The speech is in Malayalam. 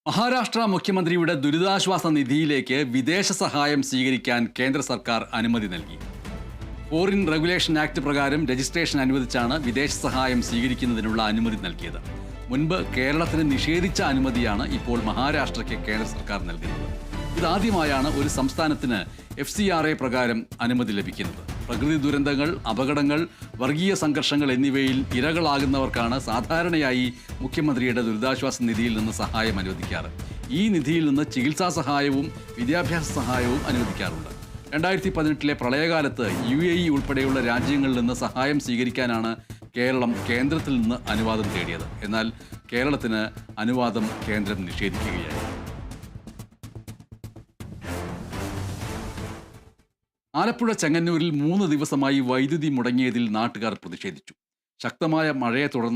മഹാരാഷ്ട്ര മുഖ്യമന്ത്രിയുടെ ദുരിതാശ്വാസ നിധിയിലേക്ക് വിദേശ സഹായം സ്വീകരിക്കാൻ കേന്ദ്ര സർക്കാർ അനുമതി നൽകി. ഫോറിൻ റെഗുലേഷൻ ആക്ട് പ്രകാരം രജിസ്ട്രേഷൻ അനുവദിച്ചാണ് വിദേശ സഹായം സ്വീകരിക്കുന്നതിനുള്ള അനുമതി നൽകിയത്. മുൻപ് കേരളത്തിന് നിഷേധിച്ച അനുമതിയാണ് ഇപ്പോൾ മഹാരാഷ്ട്രയ്ക്ക് കേന്ദ്ര സർക്കാർ നൽകുന്നത്. ഇതാദ്യമായാണ് ഒരു സംസ്ഥാനത്തിന് FCRA പ്രകാരം അനുമതി ലഭിക്കുന്നത്. പ്രകൃതി ദുരന്തങ്ങൾ, അപകടങ്ങൾ, വർഗീയ സംഘർഷങ്ങൾ എന്നിവയിൽ ഇരകളാകുന്നവർക്കാണ് സാധാരണയായി മുഖ്യമന്ത്രിയുടെ ദുരിതാശ്വാസ നിധിയിൽ നിന്ന് സഹായം അനുവദിക്കാറ്. ഈ നിധിയിൽ നിന്ന് ചികിത്സാ സഹായവും വിദ്യാഭ്യാസ സഹായവും അനുവദിക്കാറുണ്ട്. 2018 പ്രളയകാലത്ത് UAE ഉൾപ്പെടെയുള്ള രാജ്യങ്ങളിൽ നിന്ന് സഹായം സ്വീകരിക്കാനാണ് കേരളം കേന്ദ്രത്തിൽ നിന്ന് അനുവാദം തേടിയത്. എന്നാൽ കേരളത്തിന് അനുവാദം കേന്ദ്രം നിഷേധിക്കുകയായി. ആലപ്പുഴ ചെങ്ങന്നൂരിൽ 3 ദിവസമായി വൈദ്യുതി മുടങ്ങിയതിൽ നാട്ടുകാർ പ്രതിഷേധിച്ചു. ശക്തമായ മഴയെ തുടർന്നാണ്